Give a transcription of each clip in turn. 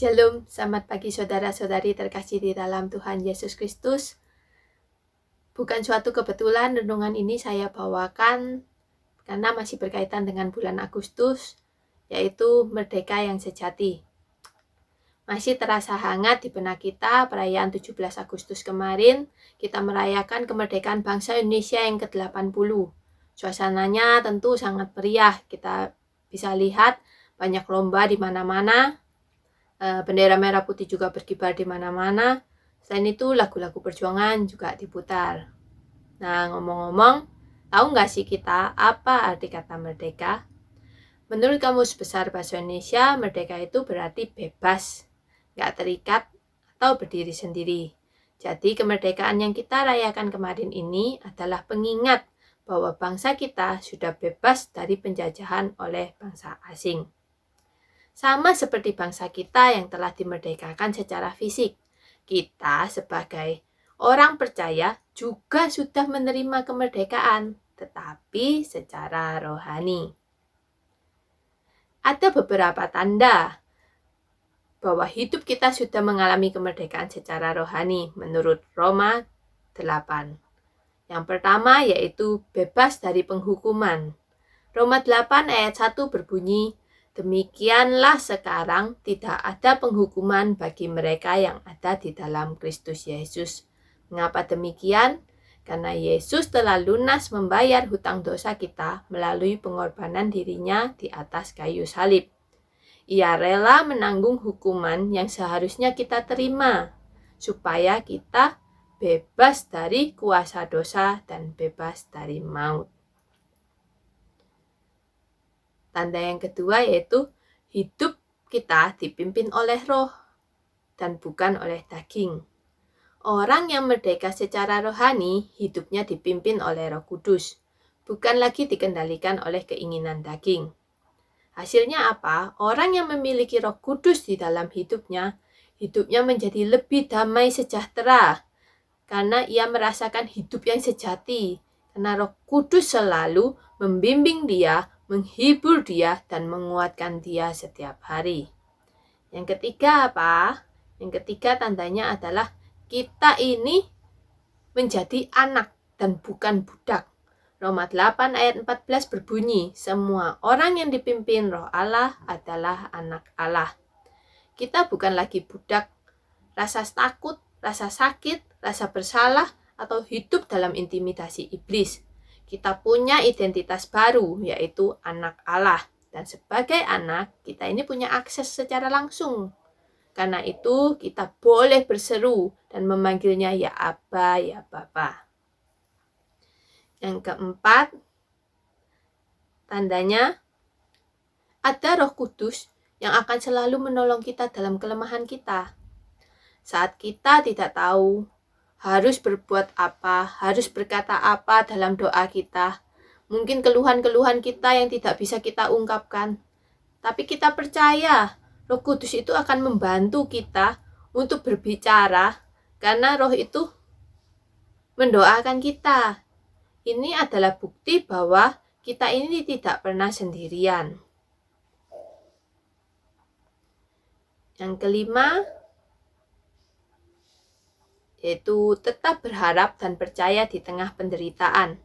Shalom, selamat pagi saudara-saudari terkasih di dalam Tuhan Yesus Kristus. Bukan suatu kebetulan renungan ini saya bawakan karena masih berkaitan dengan bulan Agustus, yaitu Merdeka yang Sejati. Masih terasa hangat di benak kita perayaan 17 Agustus kemarin, kita merayakan kemerdekaan bangsa Indonesia yang ke-80. Suasananya tentu sangat meriah, kita bisa lihat banyak lomba di mana-mana. Bendera merah putih juga berkibar di mana-mana. Selain itu, lagu-lagu perjuangan juga diputar. Nah, ngomong-ngomong, tahu nggak sih kita apa arti kata merdeka? Menurut Kamus Besar Bahasa Indonesia, merdeka itu berarti bebas, nggak terikat atau berdiri sendiri. Jadi, kemerdekaan yang kita rayakan kemarin ini adalah pengingat bahwa bangsa kita sudah bebas dari penjajahan oleh bangsa asing. Sama seperti bangsa kita yang telah dimerdekakan secara fisik, kita sebagai orang percaya juga sudah menerima kemerdekaan, tetapi secara rohani. Ada beberapa tanda bahwa hidup kita sudah mengalami kemerdekaan secara rohani menurut Roma 8. Yang pertama yaitu bebas dari penghukuman. Roma 8 ayat 1 berbunyi, "Demikianlah sekarang tidak ada penghukuman bagi mereka yang ada di dalam Kristus Yesus." Mengapa demikian? Karena Yesus telah lunas membayar hutang dosa kita melalui pengorbanan dirinya di atas kayu salib. Ia rela menanggung hukuman yang seharusnya kita terima, supaya kita bebas dari kuasa dosa dan bebas dari maut. Tanda yang kedua yaitu hidup kita dipimpin oleh roh dan bukan oleh daging. Orang yang merdeka secara rohani, hidupnya dipimpin oleh Roh Kudus, bukan lagi dikendalikan oleh keinginan daging. Hasilnya apa? Orang yang memiliki Roh Kudus di dalam hidupnya menjadi lebih damai sejahtera, karena ia merasakan hidup yang sejati, karena Roh Kudus selalu membimbing dia, menghibur dia, dan menguatkan dia setiap hari. Yang ketiga apa? Yang ketiga tandanya adalah kita ini menjadi anak dan bukan budak. Roma 8 ayat 14 berbunyi, "Semua orang yang dipimpin Roh Allah adalah anak Allah." Kita bukan lagi budak, rasa takut, rasa sakit, rasa bersalah, atau hidup dalam intimidasi iblis. Kita punya identitas baru, yaitu anak Allah. Dan sebagai anak, kita ini punya akses secara langsung. Karena itu, kita boleh berseru dan memanggilnya ya Aba, ya Bapa. Yang keempat, tandanya ada Roh Kudus yang akan selalu menolong kita dalam kelemahan kita. Saat kita tidak tahu harus berbuat apa, harus berkata apa dalam doa kita, mungkin keluhan-keluhan kita yang tidak bisa kita ungkapkan, tapi kita percaya Roh Kudus itu akan membantu kita untuk berbicara, karena Roh itu mendoakan kita. Ini adalah bukti bahwa kita ini tidak pernah sendirian. Yang kelima, yaitu tetap berharap dan percaya di tengah penderitaan.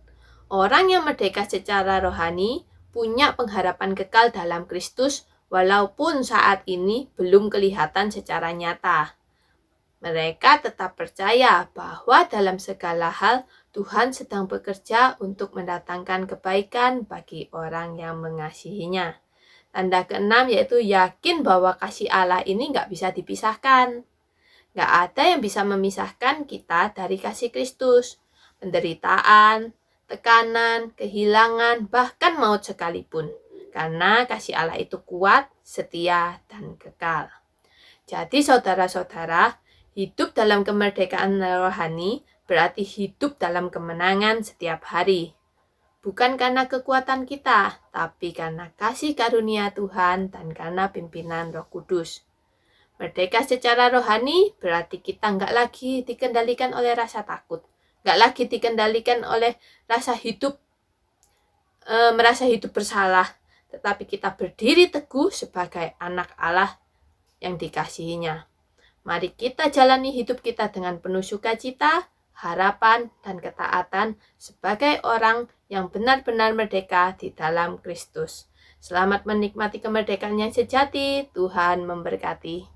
Orang yang merdeka secara rohani punya pengharapan kekal dalam Kristus walaupun saat ini belum kelihatan secara nyata. Mereka tetap percaya bahwa dalam segala hal Tuhan sedang bekerja untuk mendatangkan kebaikan bagi orang yang mengasihinya. Tanda keenam yaitu yakin bahwa kasih Allah ini nggak bisa dipisahkan. Nggak ada yang bisa memisahkan kita dari kasih Kristus. Penderitaan, tekanan, kehilangan, bahkan maut sekalipun. Karena kasih Allah itu kuat, setia, dan kekal. Jadi saudara-saudara, hidup dalam kemerdekaan rohani berarti hidup dalam kemenangan setiap hari. Bukan karena kekuatan kita, tapi karena kasih karunia Tuhan dan karena pimpinan Roh Kudus. Merdeka secara rohani berarti kita nggak lagi dikendalikan oleh rasa takut, nggak lagi dikendalikan oleh rasa hidup, merasa hidup bersalah, tetapi kita berdiri teguh sebagai anak Allah yang dikasihinya. Mari kita jalani hidup kita dengan penuh sukacita, harapan, dan ketaatan sebagai orang yang benar-benar merdeka di dalam Kristus. Selamat menikmati kemerdekaan yang sejati. Tuhan memberkati.